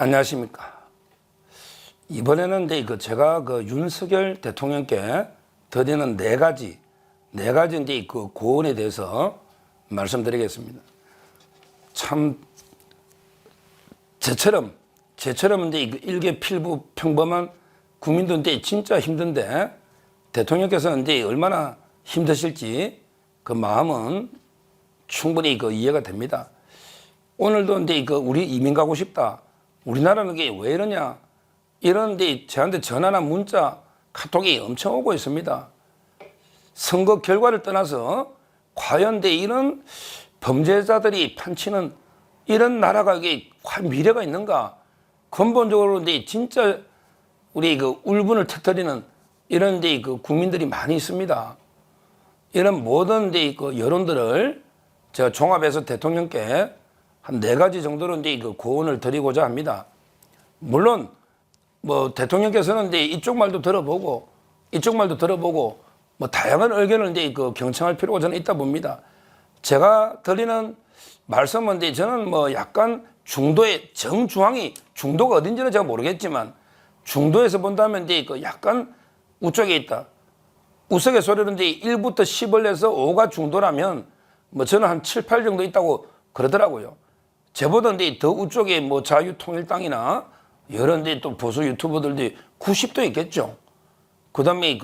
안녕하십니까. 이번에는 제가 윤석열 대통령께 드리는 네 가지 이제 고언에 대해서 말씀드리겠습니다. 참 제처럼 이제 일개 필부 평범한 국민들인데 진짜 힘든데 대통령께서는 이제 얼마나 힘드실지 그 마음은 충분히 이해가 됩니다. 오늘도 이제 우리 이민 가고 싶다. 우리나라는 게 왜 이러냐. 이런데 저한테 전화나 문자, 카톡이 엄청 오고 있습니다. 선거 결과를 떠나서 과연 이런 범죄자들이 판치는 이런 나라가 이게 과연 미래가 있는가? 근본적으로 진짜 우리 울분을 터뜨리는 이런 국민들이 많이 있습니다. 이런 모든 여론들을 제가 종합해서 대통령께 한 네 가지 정도로 고언을 드리고자 합니다. 물론 대통령께서는 이쪽 말도 들어보고 이쪽 말도 들어보고 다양한 의견을 경청할 필요가 저는 있다 봅니다. 제가 드리는 말씀은 저는 약간 중도의 정중앙이 중도가 어딘지는 제가 모르겠지만 중도에서 본다면 약간 우쪽에 있다. 우스갯소리로 1부터 10을 내서 5가 중도라면 저는 한 7, 8 정도 있다고 그러더라고요. 저보다 더 우쪽에 자유통일당이나 여러 또 보수 유튜버들도 90도 있겠죠. 그 다음에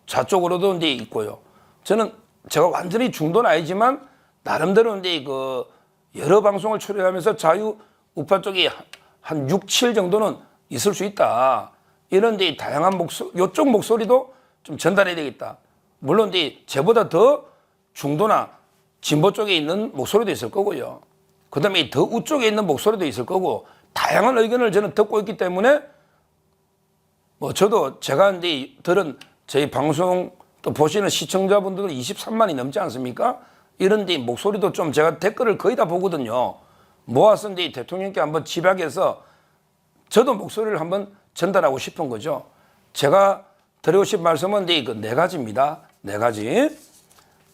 좌쪽으로도 있고요. 제가 완전히 중도는 아니지만 나름대로 여러 방송을 출연하면서 자유 우파 쪽이 한 6, 7 정도는 있을 수 있다. 이런 다양한 요쪽 목소리도 좀 전달해야 되겠다. 물론 저보다 더 중도나 진보 쪽에 있는 목소리도 있을 거고요. 그 다음에 더 우쪽에 있는 목소리도 있을 거고 다양한 의견을 저는 듣고 있기 때문에 저도 제가 들은 저희 방송 또 보시는 시청자분들은 23만이 넘지 않습니까? 이런 목소리도 좀 제가 댓글을 거의 다 보거든요. 모아서 대통령께 한번 집약해서 저도 목소리를 한번 전달하고 싶은 거죠. 제가 드리고 싶은 말씀은 네 가지입니다. 네 가지.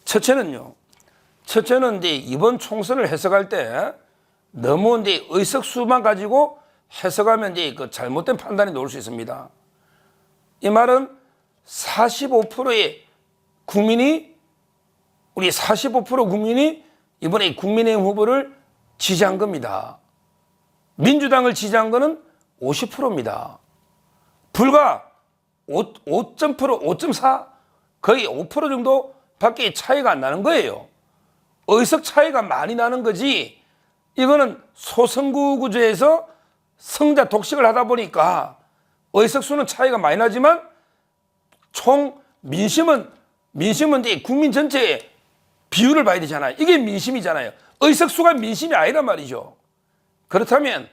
첫째는 이번 총선을 해석할 때 너무 의석수만 가지고 해석하면 잘못된 판단이 나올 수 있습니다. 이 말은 45%의 국민이 우리 45% 국민이 이번에 국민의힘 후보를 지지한 겁니다. 민주당을 지지한 거는 50%입니다. 불과 5.4 거의 5% 정도밖에 차이가 안 나는 거예요. 의석 차이가 많이 나는 거지. 이거는 소선구 구조에서 성자 독식을 하다 보니까 의석수는 차이가 많이 나지만 총 민심은 국민 전체의 비율을 봐야 되잖아요. 이게 민심이잖아요. 의석수가 민심이 아니란 말이죠. 그렇다면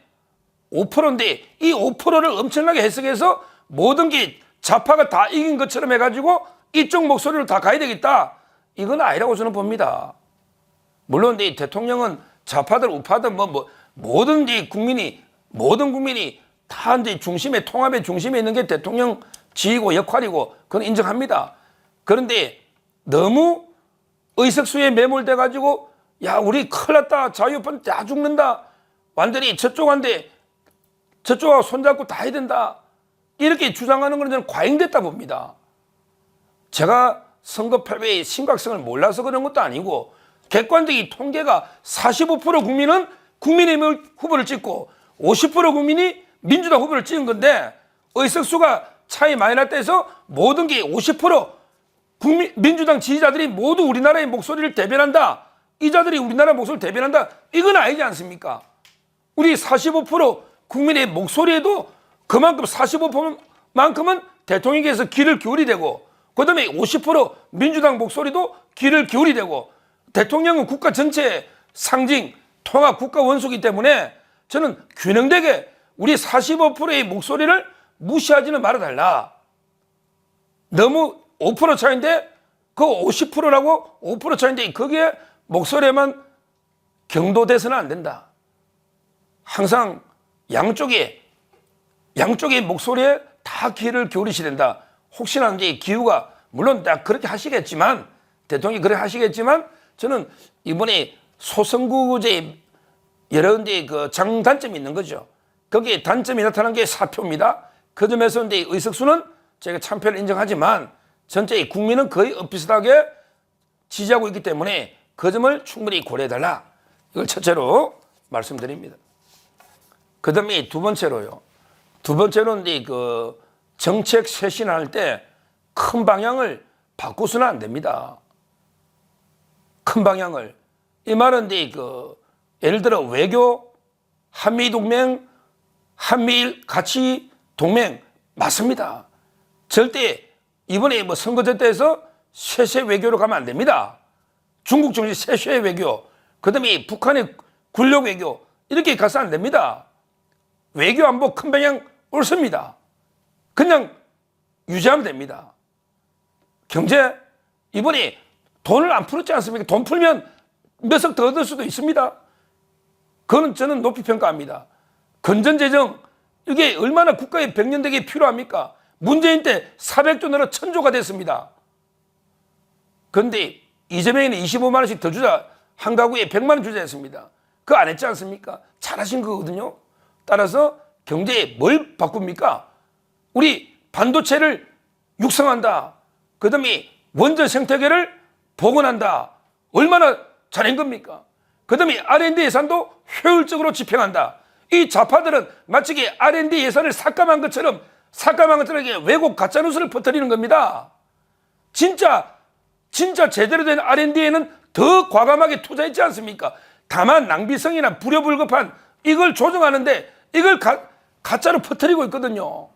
5%인데 이 5%를 엄청나게 해석해서 모든 게 좌파가 다 이긴 것처럼 해가지고 이쪽 목소리로 다 가야 되겠다. 이건 아니라고 저는 봅니다. 물론 대통령은 좌파들 우파들 모든 국민이 다 중심에 통합의 중심에 있는 게 대통령 지위고 역할이고 그건 인정합니다. 그런데 너무 의석수에 매몰돼 가지고 야 우리 큰일 났다 자유우파는 다 죽는다 완전히 저쪽한테 저쪽하고 손잡고 다 해야 된다 이렇게 주장하는 건 저는 과잉됐다 봅니다. 제가 선거 패배의 심각성을 몰라서 그런 것도 아니고 객관적인 통계가 45% 국민은 국민의힘 후보를 찍고 50% 국민이 민주당 후보를 찍은 건데 의석수가 차이 많이 났다 해서 모든 게 50% 민주당 지지자들이 모두 우리나라의 목소리를 대변한다. 이자들이 우리나라 목소리를 대변한다. 이건 아니지 않습니까? 우리 45% 국민의 목소리에도 그만큼 45%만큼은 대통령께서 귀를 기울이 되고 그다음에 50% 민주당 목소리도 귀를 기울이 되고 대통령은 국가 전체의 상징, 통합 국가 원수이기 때문에 저는 균형되게 우리 45%의 목소리를 무시하지는 말아달라. 너무 5% 차인데 그 50%라고 5% 차인데 거기에 목소리에만 경도돼서는 안 된다. 항상 양쪽의 목소리에 다 귀를 기울이셔야 된다. 혹시나 기후가 물론 다 그렇게 하시겠지만 대통령이 그렇게 하시겠지만 저는 이번에 소선구제에 여러 그 장단점이 있는 거죠. 거기에 단점이 나타난 게 사표입니다. 그 점에서 이제 의석수는 제가 참패를 인정하지만 전체 국민은 거의 엇비슷하게 지지하고 있기 때문에 그 점을 충분히 고려해달라. 이걸 첫째로 말씀드립니다. 그 다음에 두 번째로요. 두 번째로는 이제 그 정책 쇄신할 때 큰 방향을 바꾸서는 안 됩니다. 큰 방향을. 이 말은 이제 그 예를 들어 외교, 한미 동맹, 한미일 같이 동맹 맞습니다. 절대 이번에 뭐 선거제 때에서 쇄쇄 외교로 가면 안 됩니다. 중국 정치 쇄쇄 외교, 그 다음에 북한의 군력 외교 이렇게 가서 안 됩니다. 외교 안보 큰 방향 옳습니다. 그냥 유지하면 됩니다. 경제 이번에 돈을 안 풀었지 않습니까? 돈 풀면 몇 억 더 얻을 수도 있습니다. 그거는 저는 높이 평가합니다. 건전재정 이게 얼마나 국가의 백년대계에 필요합니까? 문재인 때 400조 늘어 1000조가 됐습니다. 그런데 이재명이는 25만 원씩 더 주자, 한 가구에 100만 원 주자 했습니다. 그거 안 했지 않습니까? 잘하신 거거든요. 따라서 경제에 뭘 바꿉니까? 우리 반도체를 육성한다. 그 다음에 원전 생태계를 복원한다. 얼마나 잘한 겁니까? 그 다음에 R&D 예산도 효율적으로 집행한다. 이 좌파들은 마치 R&D 예산을 삭감한 것처럼 왜곡 가짜뉴스를 퍼뜨리는 겁니다. 진짜 제대로 된 R&D에는 더 과감하게 투자했지 않습니까? 다만 낭비성이나 불효불급한 이걸 조정하는데 이걸 가짜로 퍼뜨리고 있거든요.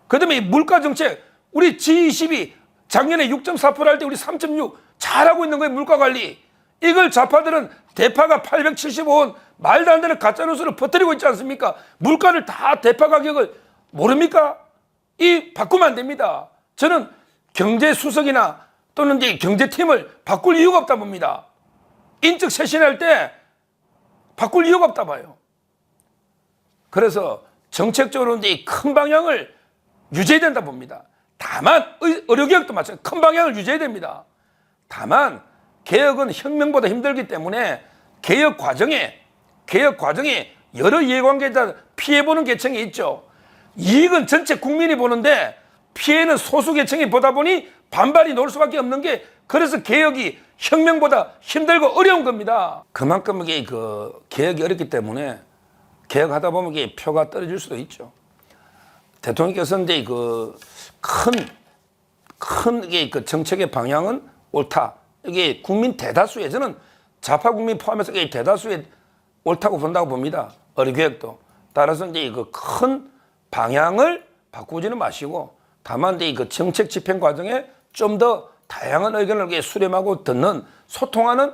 그 다음에 물가정책, 우리 G20이 작년에 6.4% 할 때 우리 3.6 잘하고 있는 거예요. 물가관리. 이걸 좌파들은 대파가 875원 말도 안 되는 가짜뉴스를 퍼뜨리고 있지 않습니까? 물가를 다 대파 가격을 모릅니까? 바꾸면 안 됩니다. 저는 경제수석이나 또는 이제 경제팀을 바꿀 이유가 없다 봅니다. 인적 쇄신할 때 바꿀 이유가 없다 봐요. 그래서 정책적으로 이제 큰 방향을 유지해야 된다 봅니다. 다만 의료개혁도 마찬가지로 큰 방향을 유지해야 됩니다. 다만 개혁은 혁명보다 힘들기 때문에 개혁 과정에 여러 이해관계에 따라 피해보는 계층이 있죠. 이익은 전체 국민이 보는데 피해는 소수 계층이 보다 보니 반발이 나올 수밖에 없는 게, 그래서 개혁이 혁명보다 힘들고 어려운 겁니다. 그만큼 이게 개혁이 어렵기 때문에 개혁하다 보면 이게 표가 떨어질 수도 있죠. 대통령께서 이제 큰 이게 정책의 방향은 옳다. 이게 국민 대다수의, 저는 좌파 국민 포함해서 이게 대다수의 옳다고 본다고 봅니다. 의료개혁도. 따라서 이제 큰 방향을 바꾸지는 마시고, 다만 이제 정책 집행 과정에 좀 더 다양한 의견을 수렴하고 듣는, 소통하는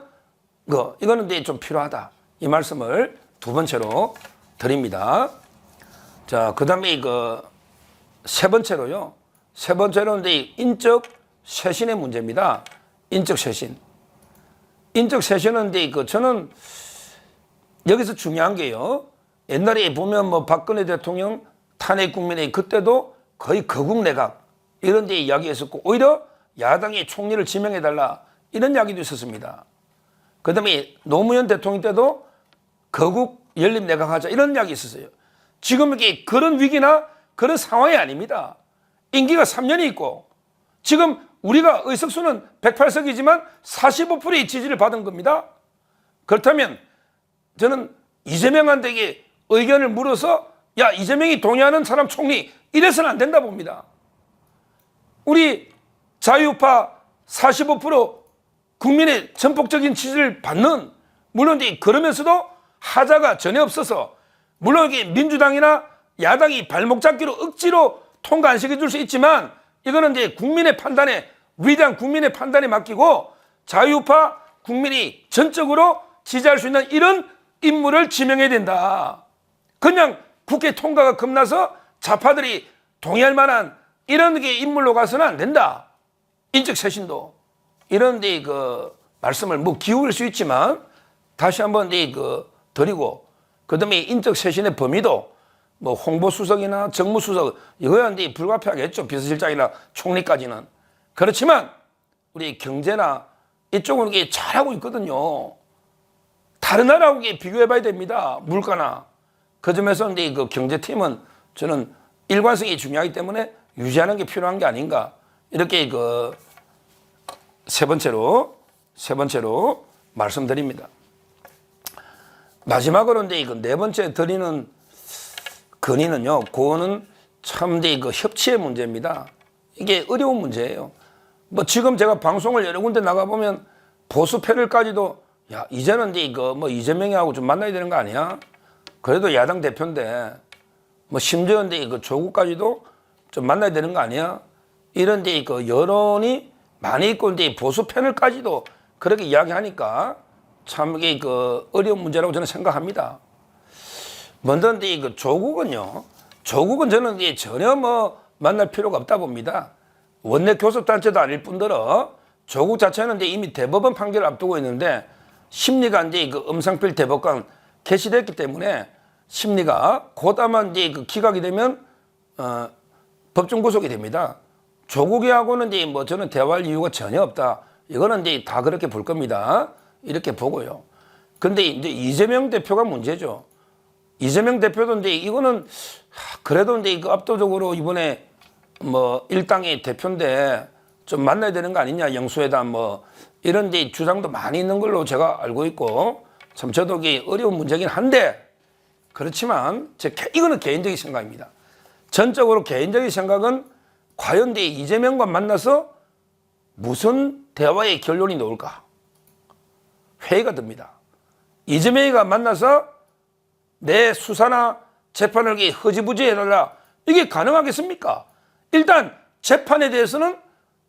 거, 이거는 이제 좀 필요하다. 이 말씀을 두 번째로 드립니다. 자, 그 다음에 세 번째로요. 세 번째로는 이제 인적 쇄신의 문제입니다. 인적 쇄신. 인적 쇄신은 이제 저는 여기서 중요한 게요. 옛날에 보면 박근혜 대통령 탄핵 국민회의 그때도 거의 거국 내각 이런 데 이야기했었고, 오히려 야당이 총리를 지명해달라 이런 이야기도 있었습니다. 그 다음에 노무현 대통령 때도 거국 연립 내각 하자 이런 이야기 있었어요. 지금 이게 그런 위기나 그런 상황이 아닙니다. 임기가 3년이 있고 지금 우리가 의석수는 108석이지만 45%의 지지를 받은 겁니다. 그렇다면 저는 이재명한테 의견을 물어서 야, 이재명이 동의하는 사람 총리 이래서는 안 된다 봅니다. 우리 자유파 45% 국민의 전폭적인 지지를 받는, 물론 그러면서도 하자가 전혀 없어서, 물론 이게 민주당이나 야당이 발목 잡기로 억지로 통과 안 시켜줄 수 있지만 이거는 이제 국민의 판단에, 위대한 국민의 판단에 맡기고 자유파 국민이 전적으로 지지할 수 있는 이런 인물을 지명해야 된다. 그냥 국회 통과가 겁나서 좌파들이 동의할 만한 이런 게 인물로 가서는 안 된다. 인적 쇄신도 이런 데 말씀을 기울일 수 있지만 다시 한번 드리고, 그다음에 인적 쇄신의 범위도 홍보수석이나 정무수석 이거야 이제 불가피하겠죠. 비서실장이나 총리까지는. 그렇지만 우리 경제나 이쪽은 이게 잘하고 있거든요. 다른 나라하고 비교해봐야 됩니다. 물가나 그 점에서 이제 그 경제팀은 저는 일관성이 중요하기 때문에 유지하는 게 필요한 게 아닌가. 이렇게 그 세 번째로 말씀드립니다. 마지막으로 이제 그 네 번째 드리는 건의는요. 그거는 참 이제 그 협치의 문제입니다. 이게 어려운 문제예요. 뭐 지금 제가 방송을 여러 군데 나가 보면 보수 패널까지도 야 이제는 이제 이거 뭐 이재명이하고 좀 만나야 되는 거 아니야? 그래도 야당 대표인데 뭐 심지어 이제 그 조국까지도 좀 만나야 되는 거 아니야? 이런 이제 그 여론이 많이 있고 이제 보수 패널까지도 그렇게 이야기하니까 참 이게 그 어려운 문제라고 저는 생각합니다. 먼저 이제 그 조국은 저는 이제 전혀 뭐 만날 필요가 없다 봅니다. 원내 교섭단체도 아닐 뿐더러 조국 자체는 이제 이미 대법원 판결을 앞두고 있는데 심리가 이제 그 엄상필 대법관 개시됐기 때문에 심리가 곧 아마 이제 그 기각이 되면 법정 구속이 됩니다. 조국이하고는 이제 뭐 저는 대화할 이유가 전혀 없다. 이거는 이제 다 그렇게 볼 겁니다. 이렇게 보고요. 근데 이제 이재명 대표가 문제죠. 이재명 대표도 이제 이거는 그래도 이제 그 압도적으로 이번에 뭐 일당의 대표인데 좀 만나야 되는 거 아니냐 영수회담 뭐 이런 이제 주장도 많이 있는 걸로 제가 알고 있고 참 저도 이게 어려운 문제긴 한데 그렇지만 이거는 개인적인 생각입니다. 전적으로 개인적인 생각은 과연 이재명과 만나서 무슨 대화의 결론이 나올까? 회의가 듭니다. 이재명이가 만나서 내 수사나 재판을 허지부지 해달라. 이게 가능하겠습니까? 일단 재판에 대해서는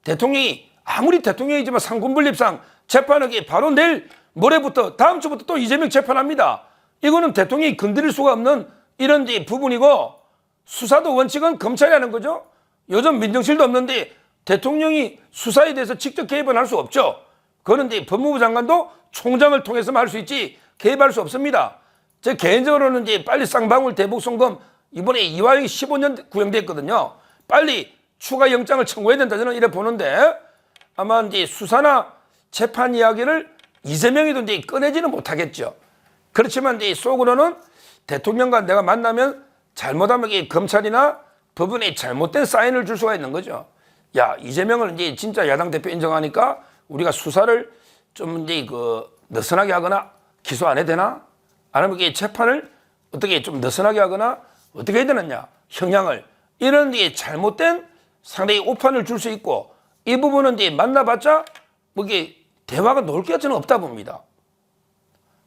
대통령이 아무리 대통령이지만 상권분립상 재판을 바로 내일 모레부터 다음 주부터 또 이재명 재판합니다. 이거는 대통령이 건드릴 수가 없는 이런 부분이고 수사도 원칙은 검찰이 하는 거죠. 요즘 민정실도 없는데 대통령이 수사에 대해서 직접 개입은 할 수 없죠. 그거는 법무부 장관도 총장을 통해서만 할 수 있지 개입할 수 없습니다. 제 개인적으로는 빨리 쌍방울 대북송금 이번에 이화영이 15년 구형됐거든요. 빨리 추가 영장을 청구해야 된다 저는 이래 보는데 아마 수사나 재판 이야기를 이재명이도 꺼내지는 못하겠죠. 그렇지만 속으로는 대통령과 내가 만나면 잘못하면 검찰이나 법원에 잘못된 사인을 줄 수가 있는 거죠. 야 이재명을 진짜 야당 대표 인정하니까 우리가 수사를 좀 느슨하게 하거나 기소 안 해도 되나? 아니면 재판을 어떻게 좀 느슨하게 하거나 어떻게 해야 되느냐? 형량을 이런 잘못된 상당히 오판을 줄 수 있고 이 부분은 만나봤자 뭐 이게 대화가 놓을 게 저는 없다 봅니다.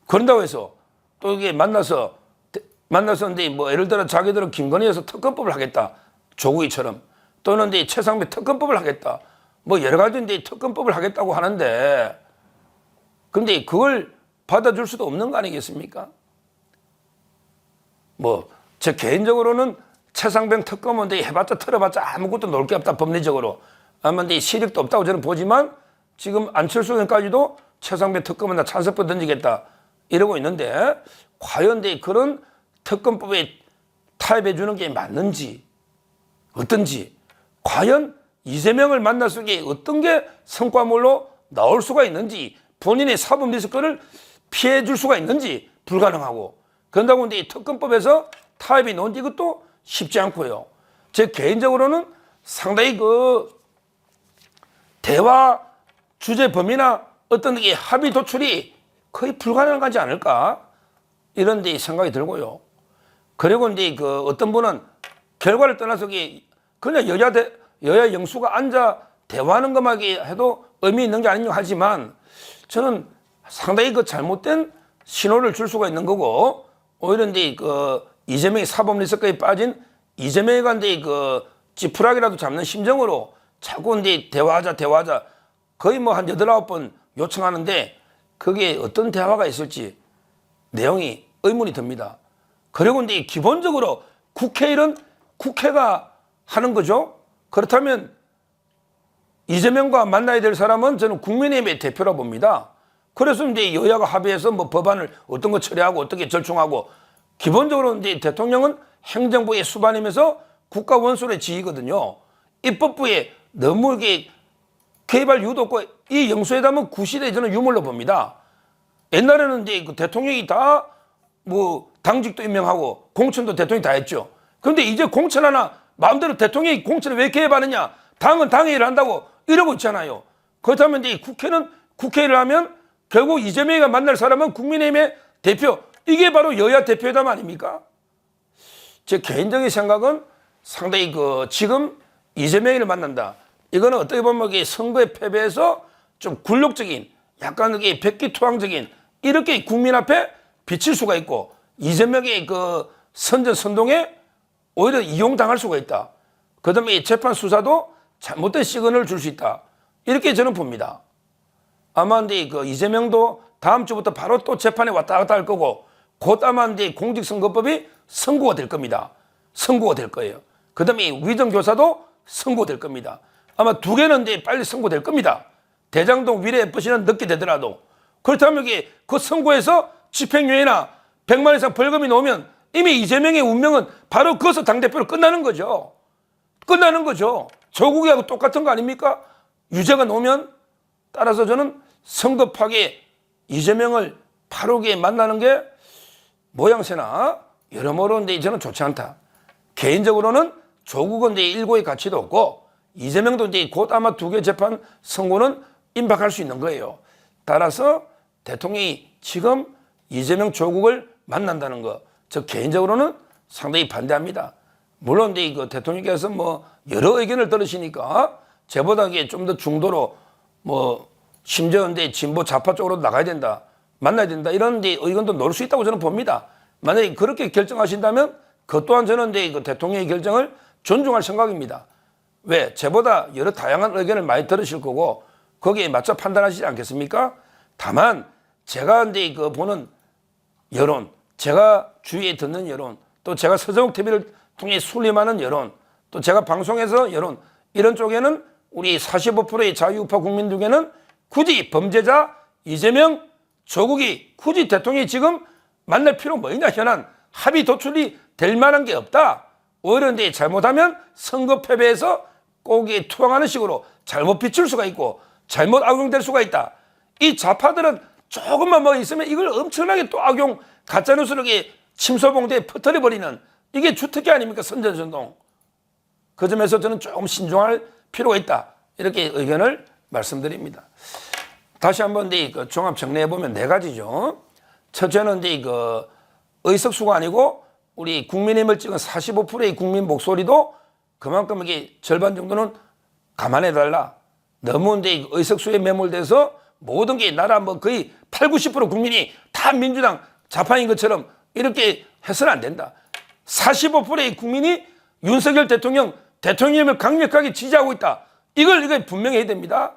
그런다고 해서 또 이게 만나서 뭐 예를 들어 자기들은 김건희에서 특검법을 하겠다. 조국이처럼 또는 최상배 특검법을 하겠다. 뭐 여러 가지 특검법을 하겠다고 하는데 근데 그걸 받아줄 수도 없는 거 아니겠습니까? 뭐 제 개인적으로는 최상병 특검은 해봤자 털어봤자 아무것도 놓을 게 없다 법리적으로 아마 실익도 없다고 저는 보지만 지금 안철수 의원까지도 최상병 특검은 나 찬성표 던지겠다 이러고 있는데 과연 그런 특검법에 타협해 주는 게 맞는지 어떤지 과연 이재명을 만났을 때 어떤 게 성과물로 나올 수가 있는지 본인의 사법 리스크를 피해 줄 수가 있는지 불가능하고 그런다고 이 특검법에서 타협이 나온지 이것도 쉽지 않고요. 제 개인적으로는 상당히 그 대화 주제 범위나 어떤 게 합의 도출이 거의 불가능하지 않을까 이런 데 생각이 들고요. 그리고 그 어떤 분은 결과를 떠나서 그냥 여야 영수가 앉아 대화하는 것만 해도 의미 있는 게 아니냐 하지만 저는 상당히 그 잘못된 신호를 줄 수가 있는 거고 오히려 그 이재명이 사법 리스크에 빠진 이재명이가 그 지푸라기라도 잡는 심정으로 자꾸 대화하자 거의 뭐 한 8, 9번 요청하는데 그게 어떤 대화가 있을지 내용이 의문이 듭니다. 그리고 기본적으로 국회의원 국회가 하는 거죠. 그렇다면 이재명과 만나야 될 사람은 저는 국민의힘의 대표라고 봅니다. 그래서 여야가 합의해서 뭐 법안을 어떤 거 처리하고 어떻게 절충하고 기본적으로 대통령은 행정부의 수반이면서 국가 원수의 지휘거든요. 입법부에 너무 이게 개입할 이유도 없고 이 영수회담은 구시대 저는 유물로 봅니다. 옛날에는 그 대통령이 다 뭐 당직도 임명하고 공천도 대통령이 다 했죠. 그런데 이제 공천 하나 마음대로 대통령이 공천을 왜 개입하느냐? 당은 당의 일을 한다고 이러고 있잖아요. 그렇다면 이제 국회는 국회를 하면 결국 이재명이가 만날 사람은 국민의힘의 대표, 이게 바로 여야 대표회담 아닙니까? 제 개인적인 생각은 상당히 지금 이재명이를 만난다. 이거는 어떻게 보면 선거의 패배에서 좀 굴욕적인, 약간 백기투항적인 이렇게 국민 앞에 비칠 수가 있고, 이재명의 선전선동에 오히려 이용당할 수가 있다. 그 다음에 재판 수사도 잘못된 시그널을 줄 수 있다. 이렇게 저는 봅니다. 아마 근데 이재명도 다음 주부터 바로 또 재판에 왔다 갔다 할 거고, 곧 아마 이제 공직선거법이 선고가 될 겁니다. 선고가 될 거예요. 그 다음에 위정교사도 선고될 겁니다. 아마 두 개는 이제 빨리 선고될 겁니다. 대장동 위례 FC는 늦게 되더라도. 그렇다면 그 선고에서 집행유예나 100만 원 이상 벌금이 나오면 이미 이재명의 운명은 바로 거기서 당대표로 끝나는 거죠. 끝나는 거죠. 조국이하고 똑같은 거 아닙니까? 유죄가 나오면. 따라서 저는 성급하게 이재명을 바로 만나는 게 모양새나 여러모로 근데 저는 좋지 않다. 개인적으로는 조국은 이제 일고의 가치도 없고, 이재명도 이제 곧 아마 두 개 재판 선고는 임박할 수 있는 거예요. 따라서 대통령이 지금 이재명 조국을 만난다는 거, 저 개인적으로는 상당히 반대합니다. 물론 이제 대통령께서 뭐 여러 의견을 들으시니까 저보다 좀 더 중도로 뭐 심지어 이제 진보 좌파 쪽으로 나가야 된다, 만나야 된다, 이런 이제 의견도 놓을 수 있다고 저는 봅니다. 만약에 그렇게 결정하신다면 그 또한 저는 이제 대통령의 결정을 존중할 생각입니다. 왜? 저보다 여러 다양한 의견을 많이 들으실 거고 거기에 맞춰 판단하시지 않겠습니까? 다만 제가 이제 보는 여론, 제가 주위에 듣는 여론, 또 제가 서정욱 TV를 통해 순림하는 여론, 또 제가 방송에서 여론, 이런 쪽에는 우리 45%의 자유우파 국민 중에는 굳이 범죄자 이재명, 조국이 굳이 대통령이 지금 만날 필요 뭐 있냐, 현안 합의 도출이 될 만한 게 없다. 오히려 이제 잘못하면 선거 패배에서 꼭이 투항하는 식으로 잘못 비출 수가 있고 잘못 악용될 수가 있다. 이 좌파들은 조금만 뭐 있으면 이걸 엄청나게 또 악용, 가짜뉴스를 침소봉대에 퍼뜨려버리는, 이게 주특기 아닙니까? 선전선동. 그 점에서 저는 조금 신중할 필요가 있다, 이렇게 의견을 말씀드립니다. 다시 한번 종합 정리해보면 네 가지죠. 첫째는 의석수가 아니고 우리 국민의힘을 찍은 45%의 국민 목소리도 그만큼 절반 정도는 감안해달라. 너무 의석수에 매몰돼서 모든 게 나라 뭐 거의 8, 90% 국민이 다 민주당 좌파인 것처럼 이렇게 해서는 안 된다. 45%의 국민이 윤석열 대통령님을 강력하게 지지하고 있다. 이걸 분명히 해야 됩니다.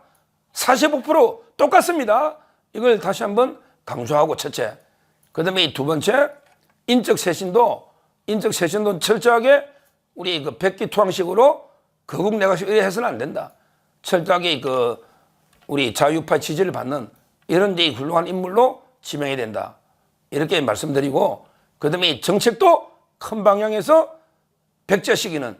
45% 똑같습니다. 이걸 다시 한번 강조하고, 첫째. 그 다음에 두 번째, 인적 쇄신도 철저하게 우리 백기투항식으로 거국내각식 이래 해서는 안 된다. 철저하게 우리 자유파 지지를 받는 이런 데 훌륭한 인물로 지명해야 된다. 이렇게 말씀드리고, 그 다음에 정책도 큰 방향에서 백자 시기는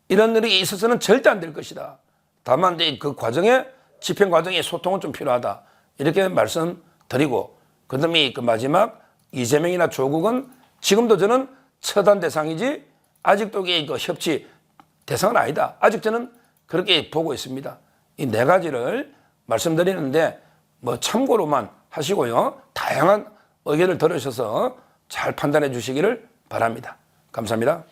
이런 일이 있어서는 절대 안 될 것이다. 다만 그 과정에, 집행 과정에 소통은 좀 필요하다. 이렇게 말씀드리고, 그 다음에 마지막 이재명이나 조국은 지금도 저는 처단 대상이지 아직도 협치 대상은 아니다. 아직 저는 그렇게 보고 있습니다. 이 네 가지를 말씀드리는데 뭐 참고로만 하시고요. 다양한 의견을 들으셔서 잘 판단해 주시기를 바랍니다. 감사합니다.